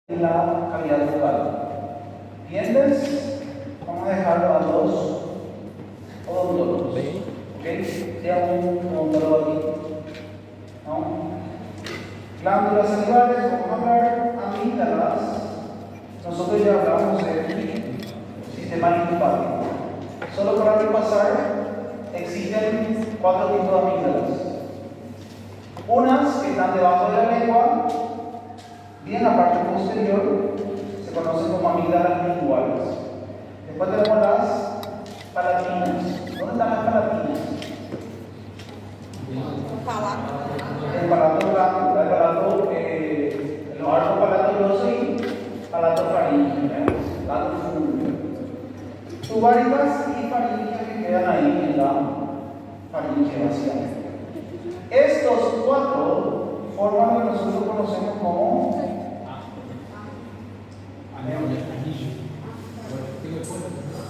en la cavidad bucal. Dientes, vamos a dejarlo a los odontólogos. ¿Ok? Sea un odontólogo aquí. ¿No? Glándulas celulares, vamos a hablar amígdalas. Nosotros ya hablamos del sistema linfático. Solo para repasar, existen 4 tipos de amígdalas. Unas que están debajo de la lengua, bien la parte posterior, se conocen como amígdalas linguales. Después tenemos las palatinas. ¿Dónde están las palatinas? El palato blando, el palato, los arcos palatinosos y palato faríngeo, palato fúngeo. Tubáricas y faringes que quedan ahí en la faringe vacía. Estos 4 forman lo que nosotros conocemos como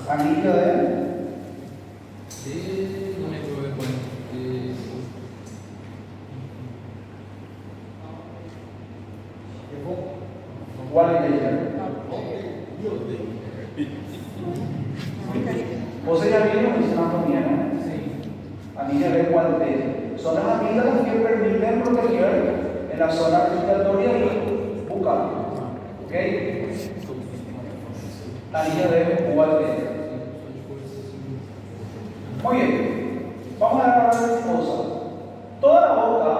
anillo de vos ya vieron que se anatomía, ¿no? Anillo de Walter. Son las amígdalas que permiten proteger en la zona respiratoria y bucal. ¿Ok? Anillo de Walter. Muy bien. Vamos a hablar de mucosa. Toda la boca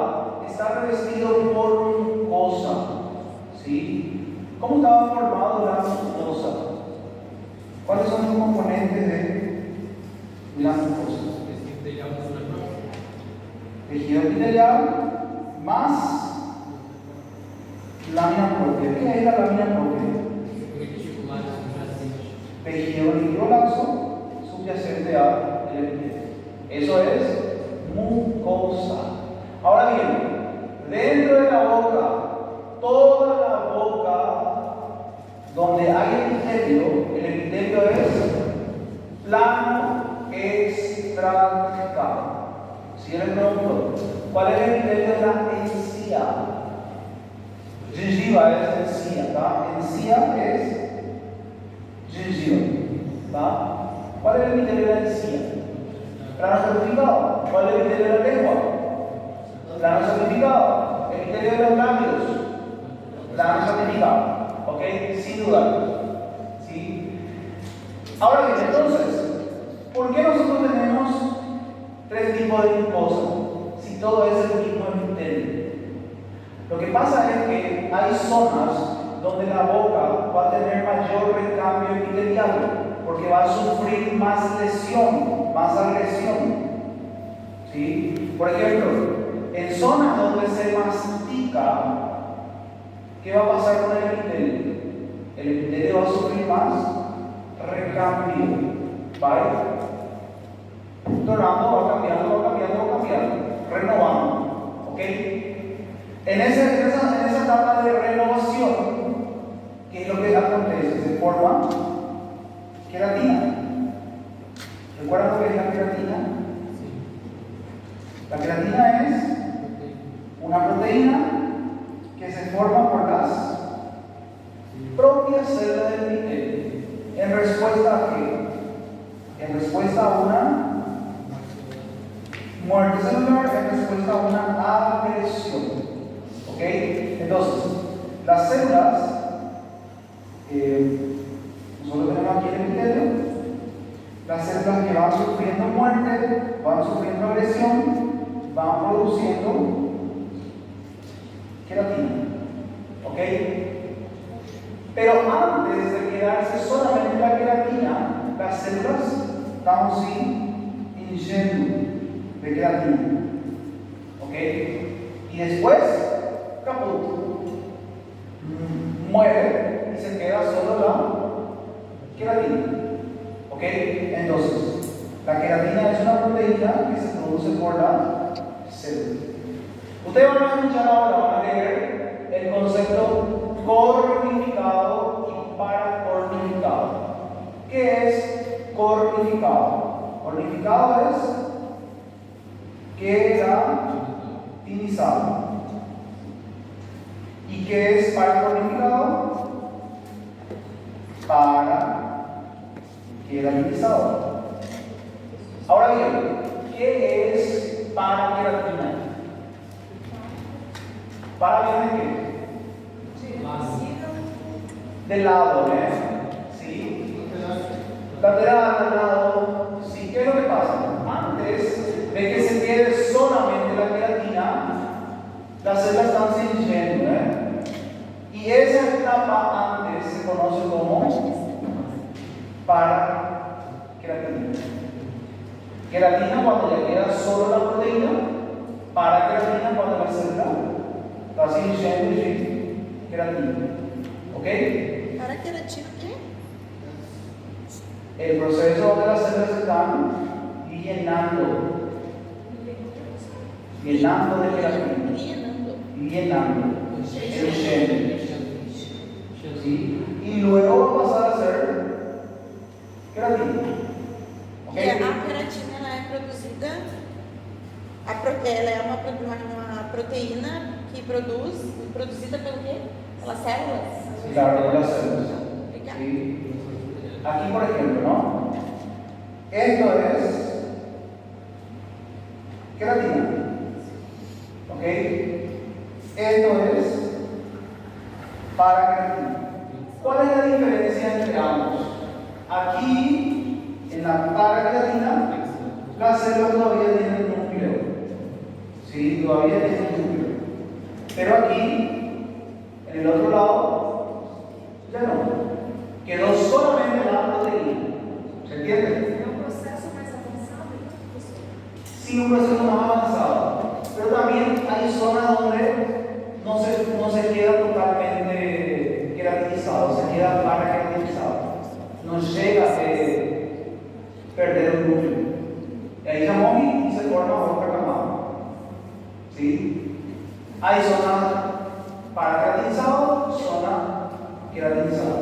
está revestida por mucosa. ¿Sí? ¿Cómo estaba formado la mucosa? ¿Cuáles son los componentes de la mucosa? Tejido epitelial más lámina propia. ¿Qué es la lámina propia? Tejido reticuloso subyacente al epitelio. Eso es mucosa. Ahora bien, dentro de la boca, toda la boca donde hay epitelio, el epitelio es plano extracortical. Si yo le pregunto, ¿cuál es el epitelio de la encía? Gengiva es encía, ¿tá? Encía es gengiva, ¿tá? ¿Cuál es el epitelio de la encía? Plano certificado. ¿Cuál es el epitelio de la lengua? Plano certificado. El epitelio de los labios. Plano certificado. ¿Ok? Sin duda. ¿Sí? Ahora bien, entonces, ¿por qué nosotros tenemos 3 tipos de mucosa si todo es el mismo epitelio? Lo que pasa es que hay zonas donde la boca va a tener mayor recambio epitelial porque va a sufrir más lesión, más agresión. ¿Sí? Por ejemplo, en zonas donde se mastica, ¿qué va a pasar con el epitelio? El epitelio va a sufrir más recambio. ¿Vale? Tornando, va cambiando, renovando. ¿Ok? En esa etapa de renovación, ¿qué es lo que acontece? Se forma queratina. ¿Recuerdan lo que es la queratina? La queratina es una proteína que se forma por las propias células del epitelio. ¿En respuesta a qué? En respuesta a una muerte celular, en respuesta a una agresión. ¿Ok? Entonces, las células, nosotros tenemos aquí el epitelio, las células que van sufriendo muerte, van sufriendo agresión, van produciendo queratina. ¿Ok? Pero antes de quedarse solamente la queratina, las células estamos inyectando de queratina. ¿Ok? Y después, caput. Muere y se queda solo la queratina. ¿Ok? Entonces, la queratina es una proteína que se produce por la célula. Ustedes van a escuchar ahora, van a leer el concepto cornificado y paracornificado. ¿Qué es cornificado? Cornificado es queratinizado. ¿Y qué es paracornificado? Para bien de qué? Del lado, ¿sí? Lateral, al lado. ¿Sí? ¿Qué es lo que pasa? Antes de que se quede solamente la queratina, las células están sintiendo, y esa etapa antes se conoce como paraqueratina. Queratina cuando ya queda solo la proteína, paraqueratina cuando la célula está sintiendo y queratina. ¿Ok? Paraqueratina, ¿qué? El proceso donde las células están llenando de queratina. Llenando el gen. ¿Sí? Y luego va a pasar a ser queratina. E a queratina ela é produzida, ela é uma proteína que produzida pelo quê? Pelas células? Claro, de las células. ¿Sí? Aquí, por ejemplo, ¿no? Esto es queratina. ¿Ok? Esto es paraqueratina. ¿Cuál es la diferencia entre ambos? Aquí, en la paraqueratina, las células todavía tienen núcleo. ¿Sí? Todavía tienen núcleo. Pero aquí, en el otro lado, ya no. Quedó solamente la proteína. ¿Se entiende? É um processo mais avançado? Sí, un proceso más avanzado. Pero también hay zonas donde no se queda totalmente queratinizado, se queda paraqueratinizado. No llega a perder el núcleo. Y ahí llamó y se forma otra camada. ¿Sí? Hay zonas paraqueratinizadas, zona queratinizada.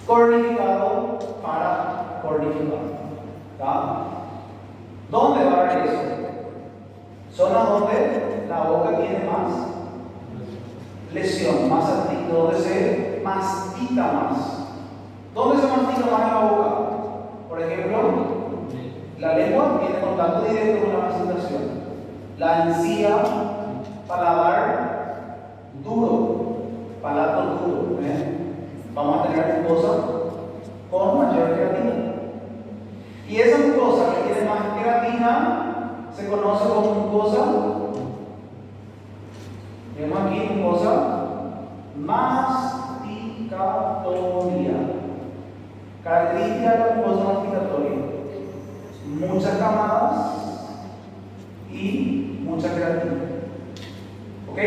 Cornificado para cornificado. ¿Tá? ¿Dónde va a haber eso? Zonas donde la boca tiene más lesión, más artículo, donde se mastica más. ¿Dónde se mastica más en la boca? Por ejemplo, la lengua tiene contacto directo con la masticación. La encía, paladar duro, palato duro. Vamos a tener mucosa con mayor queratina. Y esa mucosa que tiene más queratina se conoce como mucosa. Vemos aquí mucosa masticatoria. Característica de la mucosa masticatoria: muchas camadas y mucha queratina. ¿Ok?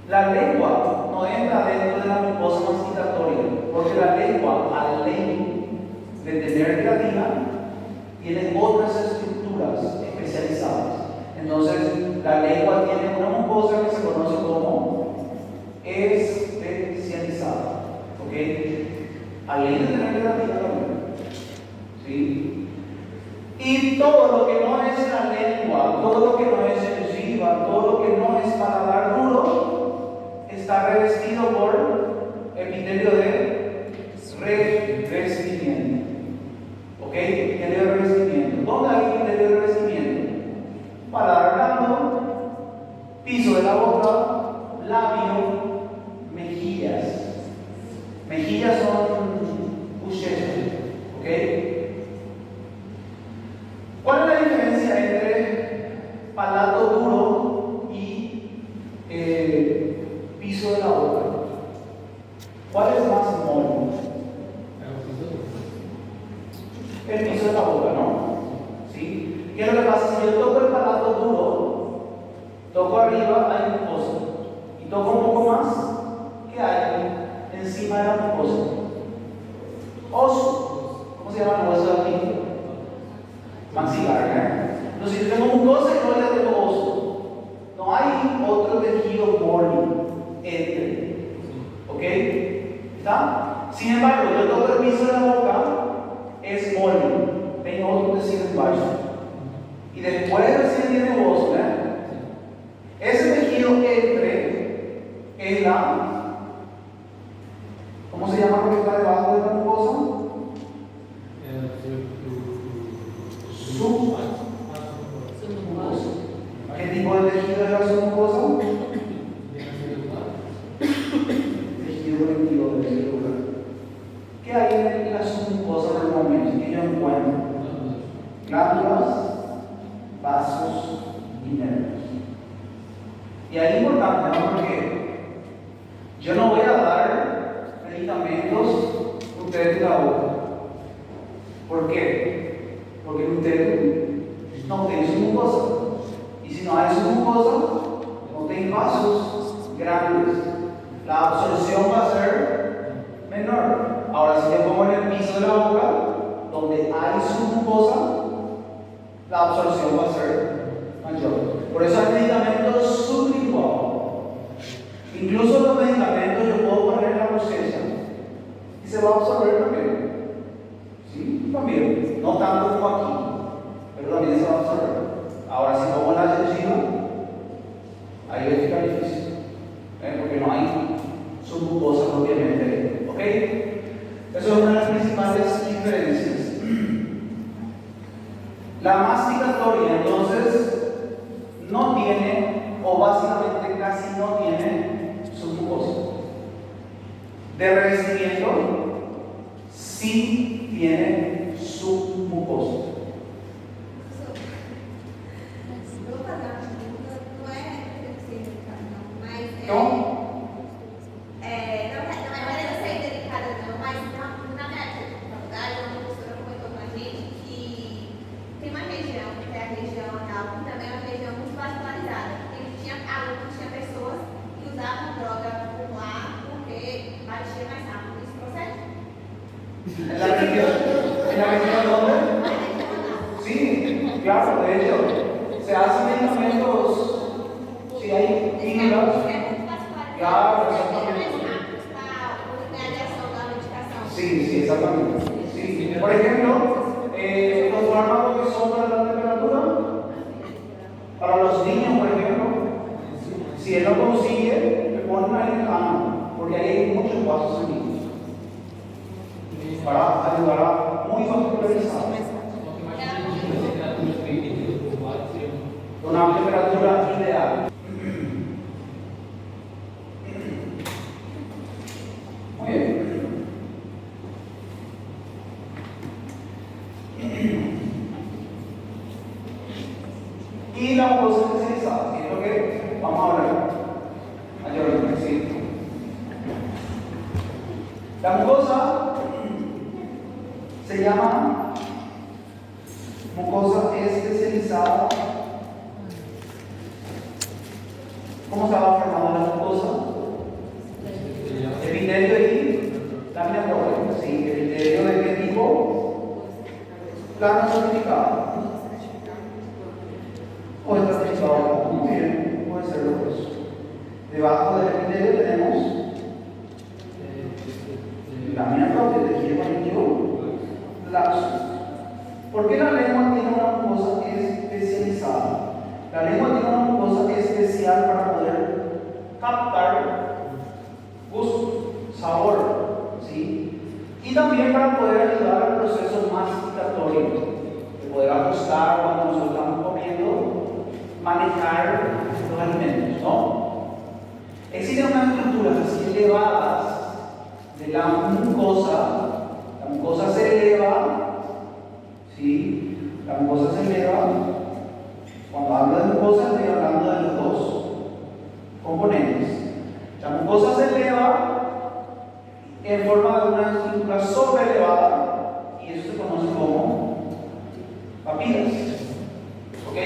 La lengua no entra dentro de la mucosa masticatoria, porque la lengua, al ley de tener queratina, tiene otras estructuras especializadas. Entonces, la lengua tiene una mucosa que se conoce como especializada. ¿Ok? Al ley de tener queratina también. ¿Sí? Y todo lo que no es la lengua, todo lo que no es gengiva, todo lo que no es paladar duro, está revestido por epitelio de revestimiento. ¿Ok? Epitelio de revestimiento. ¿Dónde hay epitelio de revestimiento? Paladar blando, piso de la boca, labio, mejillas. Mejillas son buchetas. ¿Ok? ¿Cuál es la diferencia entre palato duro y piso de la boca? ¿Cuál es más mole? El piso de la boca, ¿no? ¿Sí? ¿Qué es lo que pasa? Si yo toco el palato duro, toco arriba, hay mucosa. Y toco un poco más, ¿qué hay encima de la mucosa? Oso. ¿Cómo se llama el hueso de aquí? Maxilar, Entonces, si yo tengo mucosa y no le tengo oso, no hay otro tejido mole entre. ¿Ok? ¿Está? Sin embargo, yo toco el piso de la boca, es mole. Tengo otro tejido en baixo. Y después recién tiene oso, Ese tejido entre es la. ¿Cómo se llama lo que está debajo de la mucosa? Submucosa. ahí es importante, ¿no? Porque yo no voy a dar medicamentos que ustedes la boca. ¿Por qué? Porque ustedes no tienen su mucosa. Y si no hay su mucosa, no tienen vasos grandes. La absorción va a ser menor. Ahora, si le pongo en el piso de la boca, donde hay su mucosa, la absorción va a ser mayor. Por eso hay medicamentos sublinguales. Incluso los medicamentos yo puedo poner en la bocecha y se va a absorber también. ¿Sí? También. No tanto como aquí, pero también se va a absorber. Ahora, si pongo la gengiva, ahí va a ficar difícil. Porque no hay submucosa propiamente. ¿Ok? Eso es una de las principales diferencias. La masticatoria, entonces, no tiene, o básicamente casi no tiene, submucosa. De revestimiento, sí tiene submucosa. ¿No? ¿En la región dónde? Sí, claro, de hecho, se hacen medicamentos, si hay pílulas, claro, exactamente. Sí, exactamente. Sí. Por ejemplo, los fármacos que son para la temperatura, para los niños, por ejemplo, si él no consigue, le ponen ahí en el ano, porque ahí hay muchos vasos sanguíneos. Para ayudar a muy vascularizado. Una temperatura ideal. Muy bien. Y la mucosa especializada, ¿sí? Lo que vamos a hablar. Ayer, sí. La mucosa se llama mucosa especializada. ¿Cómo se va formando la mucosa? Epitelio y lámina propia. Sí, epitelio de qué tipo? Plano certificado. O estratificado. Muy bien, puede ser lo que es. Debajo del epitelio tenemos lámina propia, tejido conectivo, laxo. ¿Por qué la lengua tiene una mucosa especializada? La lengua tiene una mucosa especial para poder captar gusto, sabor, ¿sí? Y también para poder ayudar al proceso masticatorio, de poder ajustar cuando nosotros estamos comiendo, manejar los alimentos, ¿no? Existen unas estructuras así elevadas de la mucosa se eleva, ¿sí? La mucosa se eleva. Cuando hablo de mucosa estoy hablando de los dos componentes. La mucosa se eleva en forma de una estructura sobreelevada y eso se conoce como papilas. ¿Ok?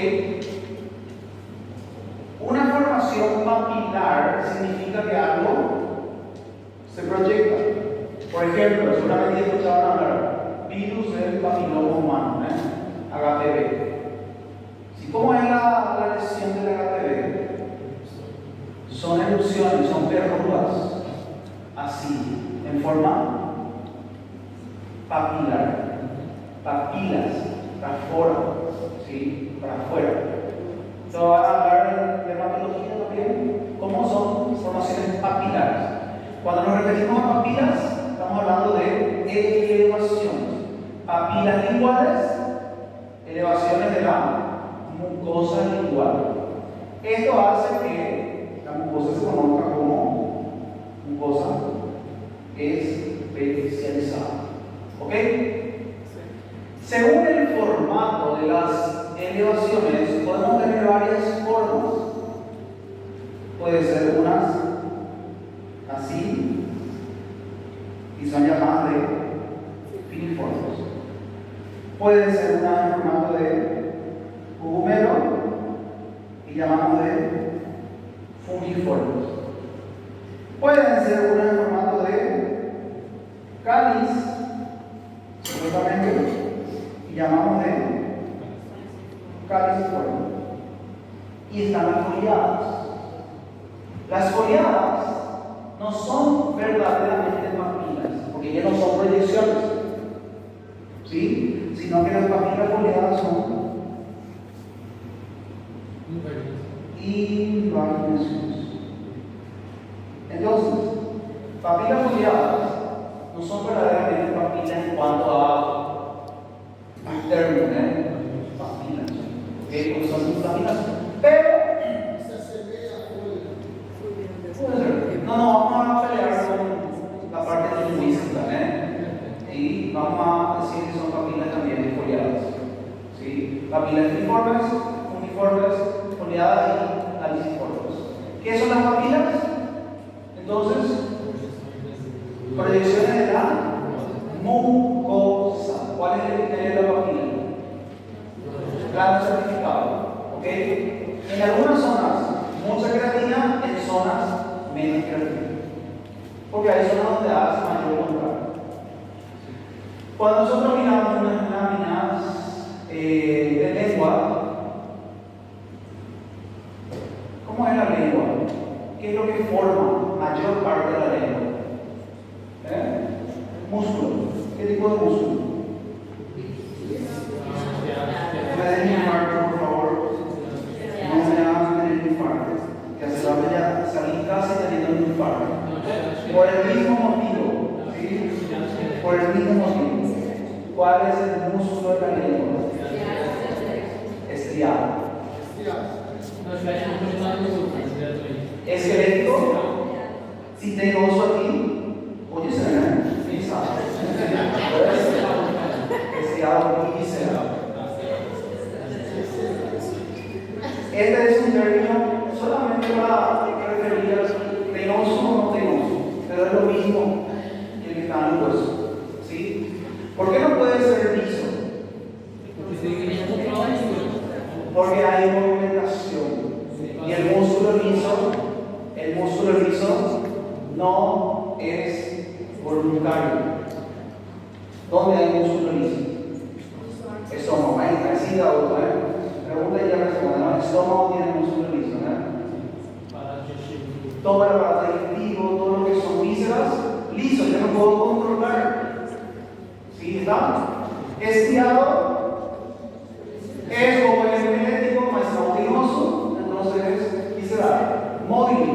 Una formación papilar significa que algo se proyecta. Por ejemplo, seguramente escucharon hablar virus del papiloma humano, HPV. ¿Cómo es la lesión del HPV? Son erupciones, son verrugas, así, en forma papilar, papilas, para afuera, ¿sí? Para afuera. Entonces van a hablar de dermatología también, cómo son formaciones papilares. Cuando nos referimos a papilas, estamos hablando de elevaciones. Papilas linguales, elevaciones de la mucosa lingual. Esto hace que la mucosa se conozca como mucosa especializada. ¿Ok? Según el formato de las elevaciones, podemos tener varias formas. Puede ser unas así y son llamadas de filiformes. Pueden ser unas en formato de cogumelo y llamamos de fungiformes. Pueden ser unas en formato de cáliz, supuestamente, y llamamos de caliciforme. Y están las foliadas. Las foliadas no son verdaderamente papilas, porque ya no son proyecciones, ¿sí? Sino que las papilas foliadas son invaginaciones. Entonces, papilas foliadas no son verdaderamente papilas en cuanto al término, papilas, ¿ok? Porque son inflamaciones. Pero no, vamos a pelear con la parte lingüística, y vamos a decir que son papilas también foliadas, ¿sí? Papilas filiformes, fungiformes, foliadas y caliciformes. ¿Qué son las papilas? Entonces, proyecciones de la mucosa. ¿Cuál es el criterio de la papila? Grado certificado, ¿ok? En algunas zonas, mucha queratina, en zonas menos queratina. Porque hay zonas donde hace mayor contrato. Cuando nosotros miramos unas láminas de lengua, ¿cómo es la lengua? ¿Qué es lo que forma mayor parte de la lengua? Músculo. ¿Qué tipo de músculo? Me den mi infarto, por favor. No me hagan tener un infarto. Que hace la ya salí casi teniendo un infarto. Por el mismo motivo. ¿Sí? Por el mismo motivo. ¿Cuál es el músculo de la lengua? Estriado. Esquelético. Si tengo oso aquí, oye, se ve. Este es un término solamente para referir al tenoso o no tenoso, pero es lo mismo que el que está en el hueso, ¿sí? ¿Por qué no puede ser liso? Porque hay movimentación y el músculo liso no es voluntario. ¿Dónde hay músculo liso? Estómago, así da otra, pregunta y ya responde, ¿no? Estómago tiene músculo liso, todo el aparato digestivo, todo lo que son vísceras, liso, yo no puedo controlar. ¿Sí está? Estriado es como el esquelético, más cautinoso, entonces es visceral. Móvil,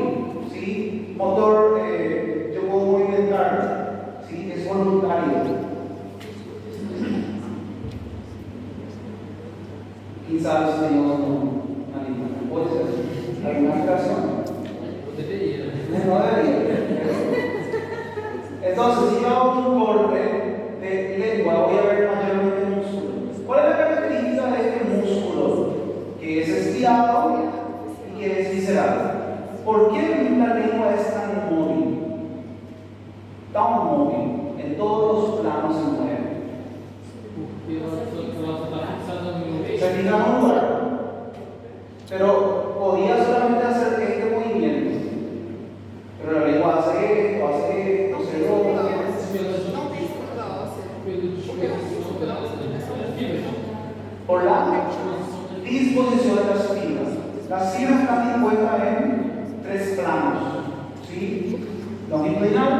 ¿sí? Motor, yo puedo movimentar, ¿sí? Es voluntario. Quizás tenemos una línea. ¿Puede ser? ¿Alguna aclaración? No debería. Entonces, si yo hago un corte de lengua, voy a ver mayormente músculo. ¿Cuál es la característica de este músculo? Que es estriado y que es visceral. ¿Por qué la lengua es tan móvil? Tan móvil. En todos los planos se mueve. Se fija en un lugar, pero podía solamente hacer este movimiento, pero la lengua hace esto, se lo por la disposición de las fibras. Las fibras están dispuestas en tres planos, ¿sí? Longitudinal,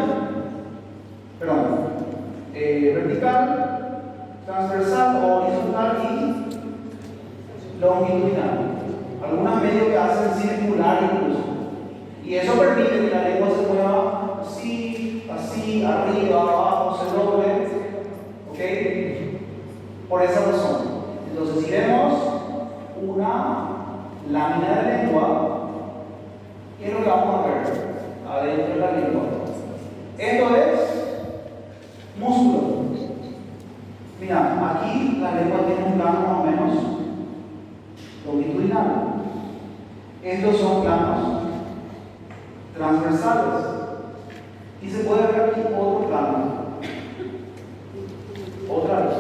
vertical, transversal o horizontal y longitudinal. Algunas medio que hacen circular incluso. Y eso permite que la lengua se mueva así, arriba, abajo, se doble. ¿Ok? Por esa razón. Entonces, si vemos una lámina de lengua, ¿qué es lo que vamos a ver adentro de la lengua? Esto es músculo. Mira, aquí la lengua tiene un plano más o menos longitudinal. Estos son planos transversales. Y se puede ver aquí otro plano. Otra vez.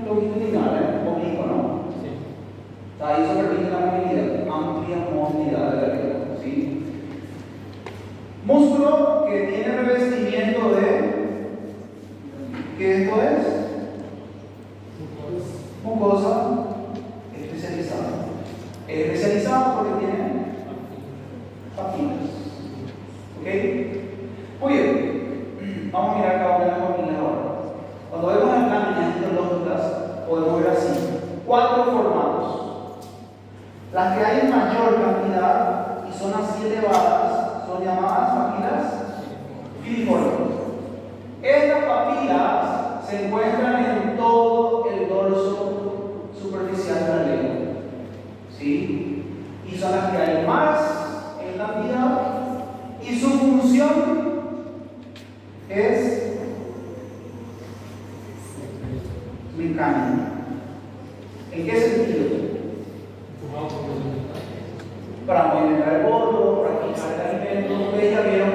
Longitudinal, oblicuo, ¿no? Sí. Ahí se permite la movilidad, amplia movilidad de la lengua, ¿sí? Músculo que tiene revestimiento de. ¿Qué esto es? Mucosa especializada. Es especializada porque tiene papilas. ¿Ok? Muy bien. Vamos a mirar cada una de las papilas ahora. Cuando vemos las láminas histológicas, podemos ver así: 4 formatos. Las que hay en mayor cantidad y son así elevadas son llamadas papilas filiformes. Estas papilas se encuentran en todo el dorso superficial de la lengua, ¿sí? Y son las que hay más en cantidad y su función es mecánica. ¿En qué sentido? Para movimentar el bolo, para fijar el alimento. ¿Ustedes ya vieron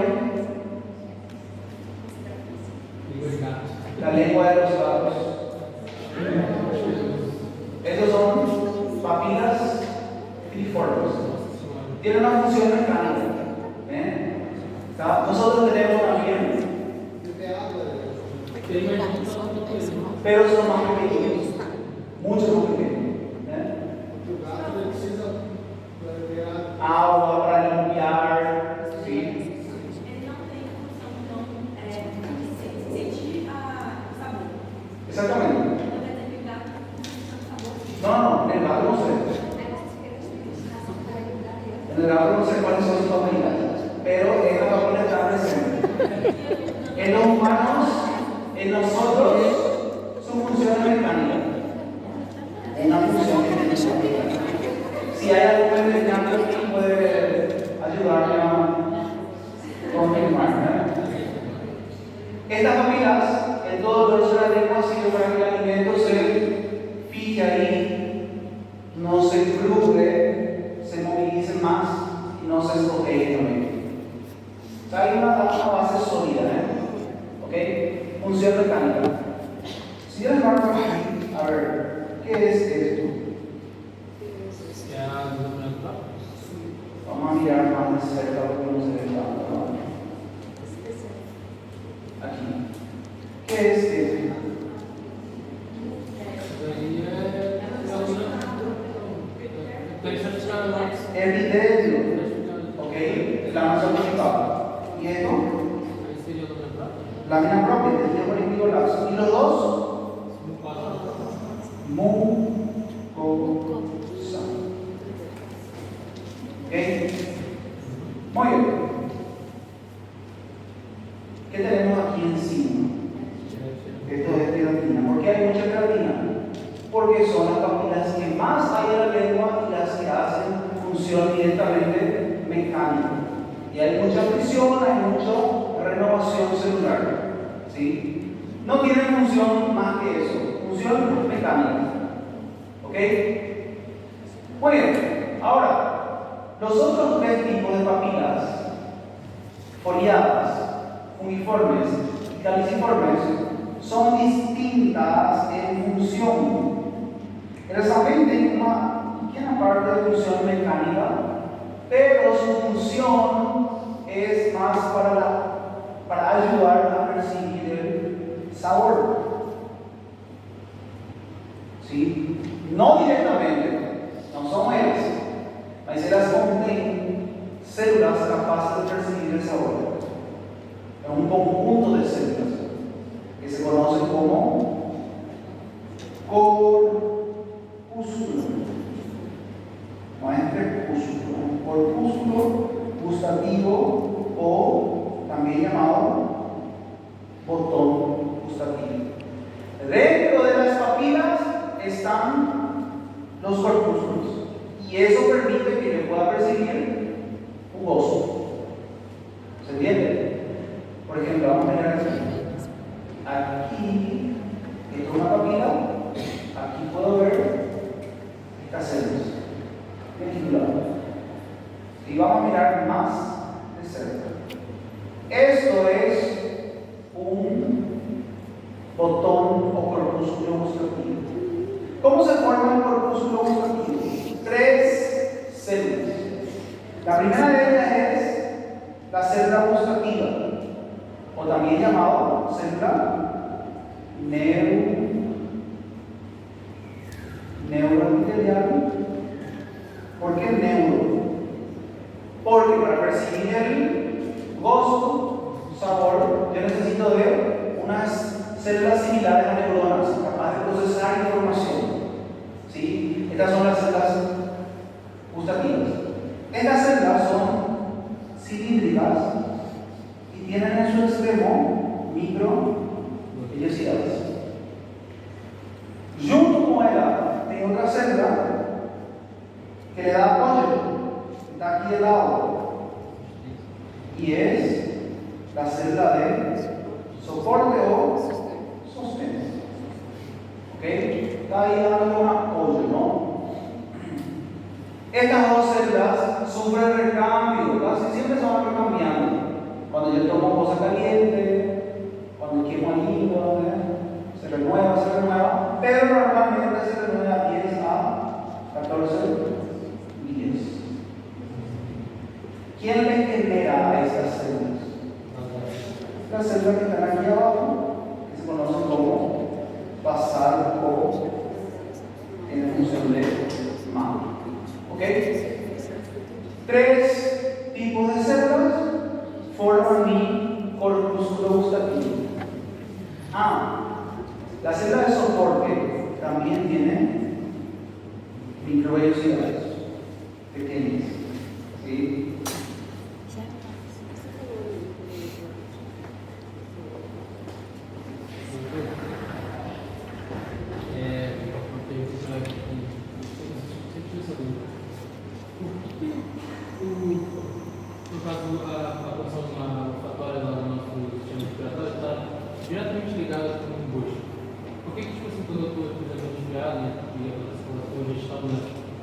la lengua de los gatos? Estos son papilas filiformes. Tienen una función mecánica. Nosotros tenemos también, pero son más pequeños, mucho más pequeños. Agua para limpiar, ¿sí? Ele não tem função, então, de sentir o sabor. Exactamente. Não vai ter que ligar com o sabor. No, en el gato no sé. En el gato no sé cuáles son sus habilidades, pero esta papila está presente. En los humanos, en nosotros, su función es mecánica. Una función que tiene mecánica. Si hay algún estudiante aquí puede ayudarme a confirmar. Estas papilas en todo el dorso de la lengua sirven para que el alimento se fije ahí, no se fluye, se movilice más y no se escoge también. O sea, hay una base sólida, ¿ok? Función mecánica. Si yo les marco aquí, a ver, ¿qué es esto? Vamos a mirar más de cerca porque no se ve tanto, ¿no? Aquí. ¿Qué es esto? Epitelio. ¿Ok? La masa principal. ¿Y esto? Lámina propia, tejido conectivo laxo. ¿Y los dos? Mucosa. ¿Ok? Muy bien. ¿Qué tenemos aquí encima? Esto es queratina. ¿Por qué hay mucha queratina? Porque son las papilas que más hay en la lengua y las que hacen función directamente mecánica. Y hay mucha presión, hay mucha renovación celular. ¿Sí? No tienen función más que eso. Función mecánica. ¿Ok? Muy bien. Ahora, los otros 3 tipos de papilas, foliadas, uniformes y caliciformes, son distintas en función. Exactamente tienen una parte de función mecánica, pero su función es más para ayudar a percibir el sabor. ¿Sí? No directamente, no son ellas. Mas elas contêm células capaces de percibir el sabor. Es un conjunto de células que se conocen como corpúsculo. No es crepúsculo, es un corpúsculo gustativo o también llamado botón gustativo. Dentro de las papilas están los corpúsculos. Y eso permite que yo pueda percibir jugoso. ¿Se entiende? Por ejemplo, vamos a mirar aquí. Aquí, esto es una papila. Aquí puedo ver estas células. Aquí, vamos a mirar más de cerca. Esto es un botón o corpúsculo gustativo. ¿Cómo se forma el corpúsculo gustativo? 3 células. La primera de ellas es la célula gustativa, o también llamada célula neuroepitelial. ¿Por qué neuro? Porque para percibir el gosto, sabor, yo necesito de unas células similares a neuronas capaces de procesar información. ¿Sí? Estas son las células gustativas. Estas células son cilíndricas y tienen en su extremo microvellosidades. Junto con ella hay otra célula que le da apoyo, está aquí del lado, y es la célula de soporte o sostén. ¿Ok? Está ahí dando un apoyo, ¿no? Estas dos células sufren recambio, casi siempre se van recambiando. Cuando yo tomo cosa caliente, cuando quemo líquido, se renueva, pero normalmente se renueva 10 a 14 días. ¿Quién le genera a estas células? Las células que están aquí abajo, que se conocen como basal o en función de mama. ¿Ok? 3 tipos de células forman mi corpúsculo gustativo. La célula de soporte también tiene microvellosidades pequeñas. ¿Sí? No caso, a função olfatória lá do nosso sistema respiratório está diretamente ligada com o gosto. Por que, tipo assim, quando eu estou, por exemplo, resfriado e a gestão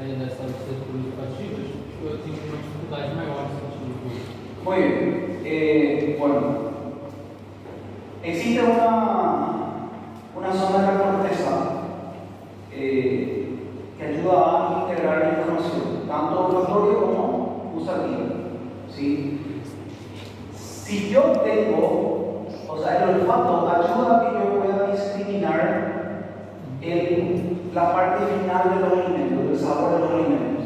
ainda dessas células olfativas, eu tenho uma dificuldade maior de sentir o gosto? Muy bien. Bueno, existe una zona de la corteza que ayuda a integrar la información, tanto olfatoria como gustativa. ¿Sí? Si yo tengo, o sea, el olfato ayuda a que yo pueda discriminar la parte final de los alimentos, el sabor de los alimentos.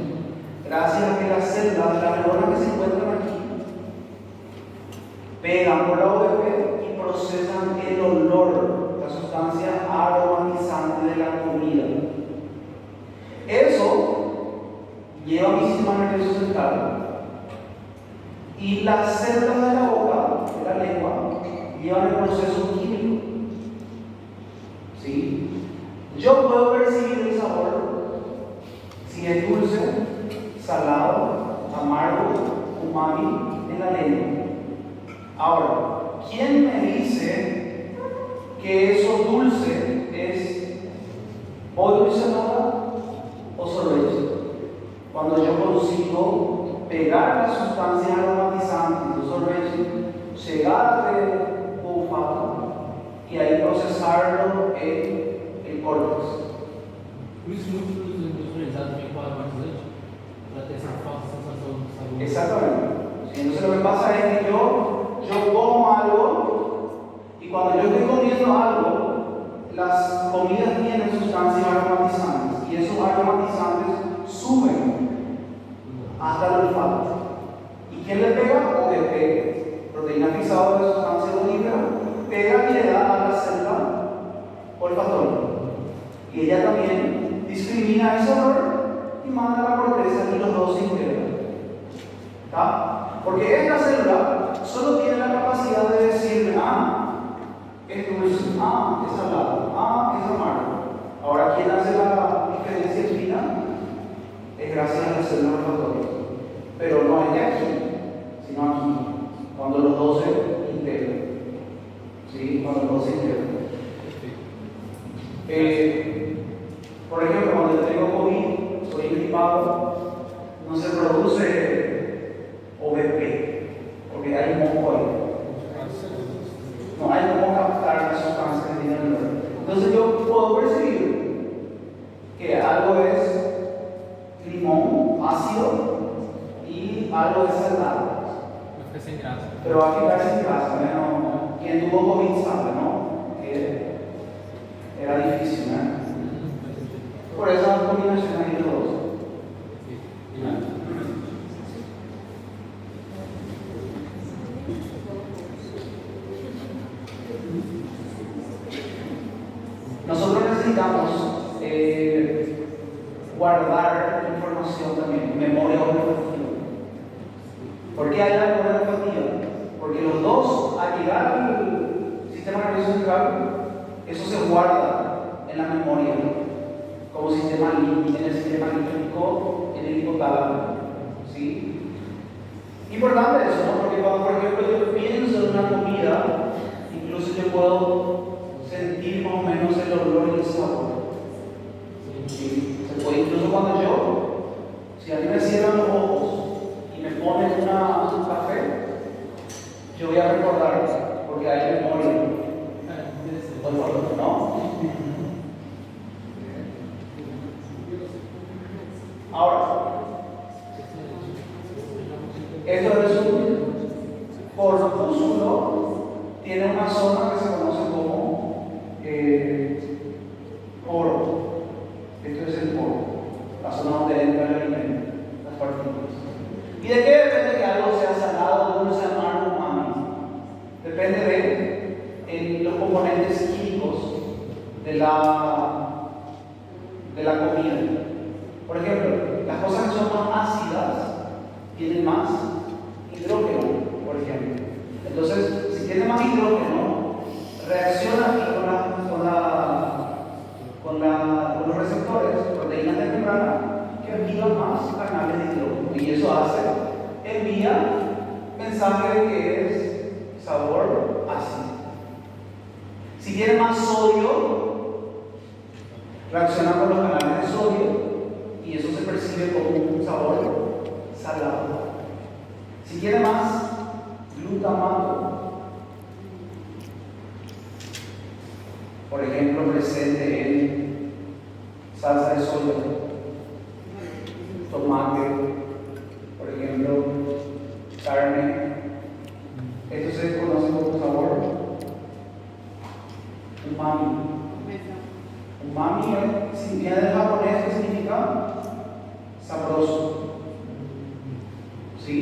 Gracias a que las células, las neuronas que se encuentran aquí, pegan por la OVP y procesan el olor, la sustancia aromatizante de la comida. Eso lleva a mi sistema nervioso central. Y las células de la boca, de la lengua, llevan el proceso químico. ¿Sí? Yo puedo percibir el sabor si es dulce, salado, amargo, umami en la lengua. Ahora, ¿quién me dice que eso dulce es o dulce nada o sorbeto? Cuando yo consigo pegar las sustancias aromatizantes del sorbeto, llegar al olfato y ahí procesarlo en el córtex. Por isso, muitos produtos industrializados vêm com aromatizante para ter essa falsa sensação de sabor. Exactamente. Sí, entonces lo que pasa es que yo como algo y cuando yo estoy comiendo algo, las comidas tienen sustancias aromatizantes y esos aromatizantes suben hasta el olfato. ¿Y quién le pega? OVP, proteína fixada de sustancia olífera, pega y le da a la célula olfatoria. Y ella también discrimina ese olor y manda a la corteza y los dos se integran. ¿Está? Porque esta célula solo tiene la capacidad de decir, es dulce, es salado, es amargo. Ahora, ¿quién hace la diferencia final? Es gracias a la célula olfatoria. Pero no es de aquí, sino aquí, cuando los dos se integran. ¿Sí? Cuando los dos se integran. Por ejemplo, cuando yo tengo COVID, soy gripado, no se produce salado. Vai ficar sem graça. Pero va a ficar sin grasa, ¿no? Quien tuvo COVID sabe, ¿no? Que era difícil, ¿no? Faz sentido. Por esa combinación ahí de dos. Nosotros necesitamos guardar información también, memoria olfativa. ¿Por qué hay la memoria olfativa? Porque los dos, al llegar al sistema nervioso central, eso se guarda en la memoria, como sistema en el sistema límbico, en el hipotálamo. ¿Sí? Importante eso, ¿no? Porque cuando, por ejemplo, yo pienso en una comida, incluso yo puedo sentir más o menos el olor y el sabor. ¿Sí? Se puede, incluso cuando si a mí me cierran los ojos y me ponen un café, yo voy a recordar, porque hay memoria. ¿No? Ahora, esto es un corpúsculo, tiene una zona que se conoce como poro. Esto es el poro, la zona donde entra el alimento, las partículas. ¿Y de qué depende que algo sea salado, dulce, amargo, umami? Depende de los componentes químicos de la comida. Por ejemplo, las cosas que son más ácidas tienen más hidrógeno, por ejemplo. Entonces, si tiene más hidrógeno, reacciona con los receptores, proteínas de membrana, que activan más canales de hidrógeno. Y eso envía mensaje de que es sabor ácido. Si tiene más sodio, reacciona con los canales de sodio y eso se percibe como un sabor salado. Si tiene más glutamato, por ejemplo, presente en salsa de soya, tomate, por ejemplo, carne, esto se conoce como sabor umami. Umami, si viene del japonés, ¿qué significa? Sabroso. ¿Sí?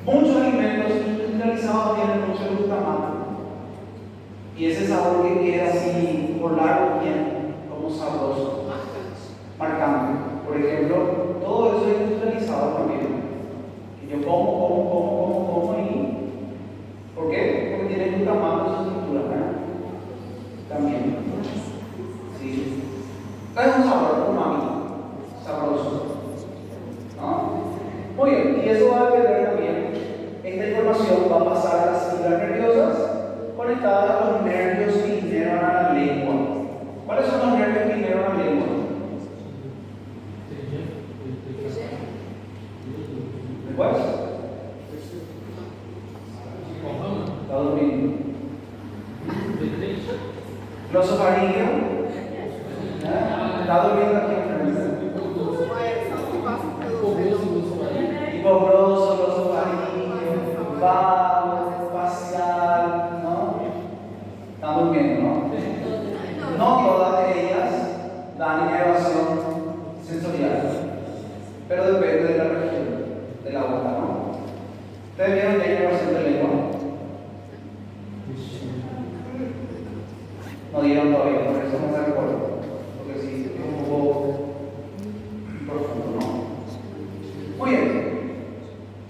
Muchos alimentos industrializados tienen mucho glutamato. Y ese sabor que queda así por largo tiempo, como sabroso. Marcante. Por ejemplo, todo eso es industrializado también. Y yo como y. ¿Por qué? Porque tiene glutamato en su estructura, ¿verdad? También. Sí. Es un sabor umami, sabroso. ¿No? Muy bien, y eso va a depender también. Esta información va a pasar a las células nerviosas conectadas a los nervios que inervan a la lengua. ¿Cuáles son los nervios que inervan a la lengua? ¿Después? Está durmiendo. Glosofaringeo. Está durmiendo aquí enfrente. Hipogloso, glosofaringeo, vago, facial, ¿no? Están durmiendo, ¿no? No todas ellas dan inervación sensorial, pero depende de la región de la boca, ¿no? ¿Ustedes vieron que hay inervación de lengua? No dieron todavía, por eso no se recuerda, porque sí, es un poco profundo, ¿no? Muy bien,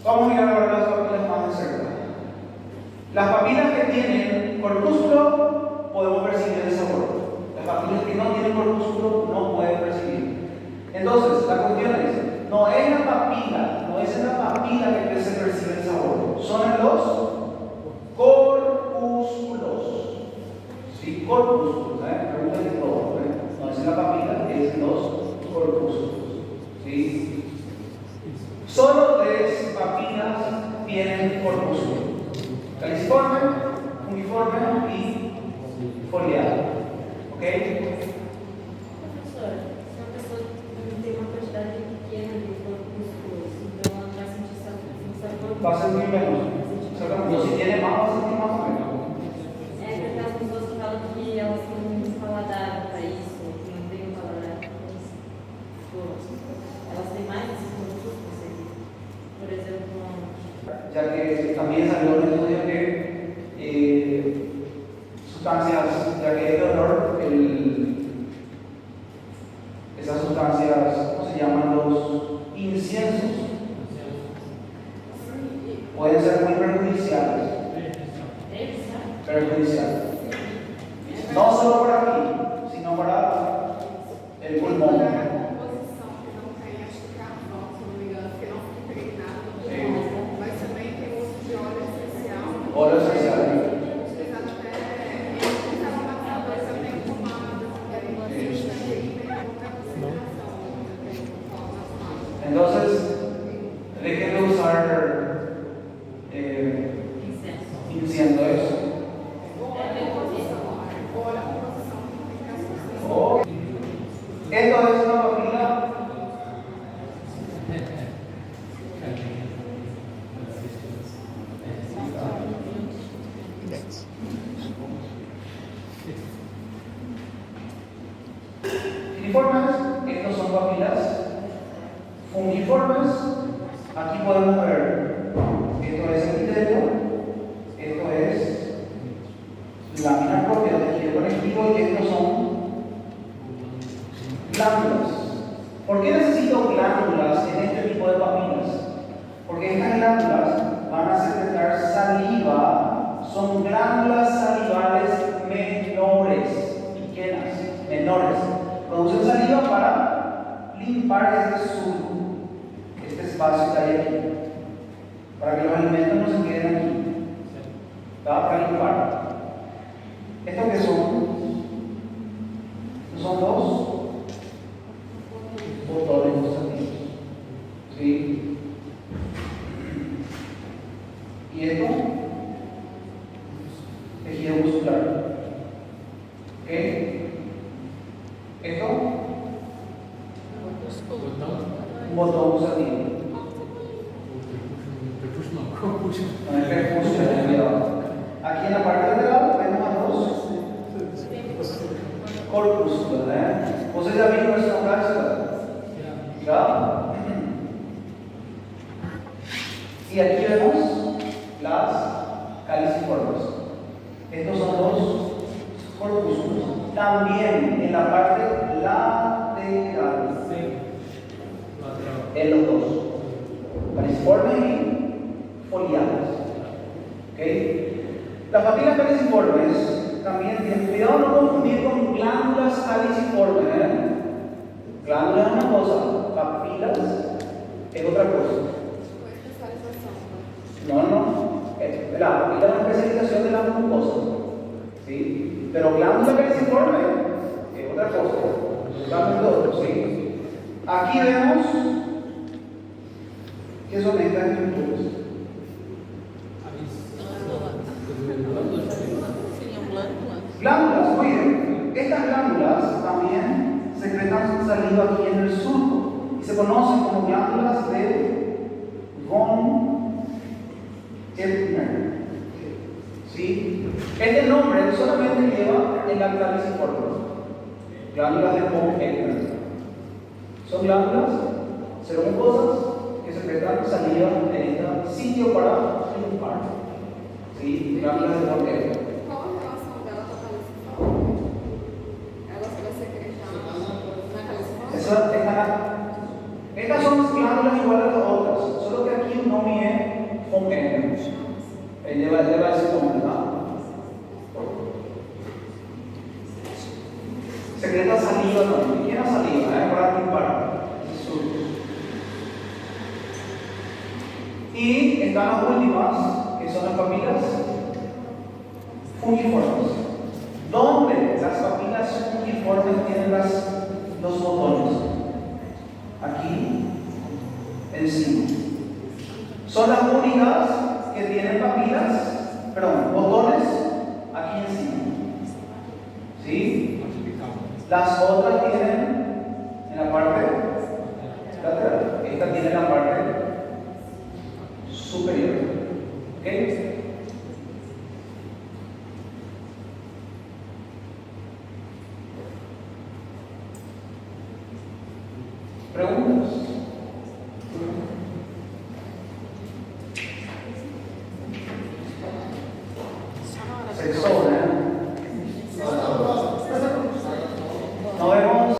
vamos a mirar ahora las papilas más de cerca. Las papilas que tienen corpúsculo podemos percibir el sabor. Las papilas que no tienen corpúsculo no pueden percibir. Entonces, la cuestión es, no es en la papila que se percibe el sabor, son en los corpúsculos. Sí, corpúsculos, pregunta de todo, no es en la papila, es en los corpúsculos. ¿Sí? Solo 3 papilas tienen corpúsculo: caliciforme, uniforme y foliado. ¿Ok? Professor, se uma pessoa tem uma quantidade pequena de corpúsculos, então ela não vai sentir sensação va a sentir menos. Exactamente. Si tiene más, va a sentir más o menos. É que aquelas pessoas que falam que elas têm muito paladar para isso, que não tem um paladar. Tipo, elas têm mais esses produtos que você diz. Por exemplo, Ya que también salió un estudio que sustancias, ya que el olor, esas sustancias, ¿cómo se llaman? Los inciensos, pueden ser muy perjudiciales. Perjudiciales. No solo para aquí, sino para el pulmón. Composição que não tem, acho que carvão, se não me engano, que não fica impregnado no pulmão, mas também tem uso de óleo essencial. Óleo esencial. Utilizado até em aromatizadores também pomadas, tem pouca concentração. Entonces, dejen de usar incienso eso. Esto es una papila filiformes, estos son papilas fungiformes. Aquí podemos ver, esto es epitelio, esto es lámina propia de tejido conectivo y estos son glándulas. ¿Por qué necesito glándulas en este tipo de papilas? Porque estas glándulas van a secretar saliva, son glándulas salivales menores, pequeñas, menores. Producen saliva para limpar este surco, este espacio que hay aquí, para que los alimentos no se queden aquí. ¿Está? Para limpar. ¿Esto qué son? Son dos botones gustativos. ¿Sí? Y esto, tejido muscular. ¿Ok? Esto, un botón gustativo. No es prepucio, cuidado. Aquí en la parte lateral vemos a dos corpúsculos, ¿eh? ¿Ustedes ya vieron esta frase? ¿Ya? Y aquí vemos las caliciformes. Estos son dos corpúsculos. También en la parte lateral. En los dos. Caliciformes y foliares. ¿Ok? Las papilas caliciformes también tienen cuidado no confundir con glándulas caliciformes. Glándulas es una cosa, papilas es otra cosa. La papila es una especialización de la mucosa, ¿sí? Pero glándula caliciforme es otra cosa. ¿Sí? Aquí vemos que son estas estructuras. Glándulas, muy bien. Estas glándulas también secretan saliva aquí en el surco y se conocen como glándulas de von Ebner. ¿Sí? Este nombre solamente lleva el caliciforme. Glándulas de von Ebner. Son glándulas cerumposas que secretan saliva en este sitio para limpar. ¿Sí? Glándulas de von Ebner. Qual a relação dela com a caliciforme? Ela vai secretar na caliciforme? Estas son glándulas iguales a las otras, solo que aquí no mide von Ebner. Lleva ese nombre, ¿verdad? Secreta saliva también. ¿Quién es saliva? Para limpar. Y están las últimas, que son las papilas fungiformes. ¿Dónde las papilas fungiformes tienen los botones? Aquí, encima. Son las únicas que tienen botones aquí encima. ¿Sí? Las otras tienen en la parte lateral. Esta tiene en la parte superior. ¿Ok? ¿Preguntas? Só na hora. Sexo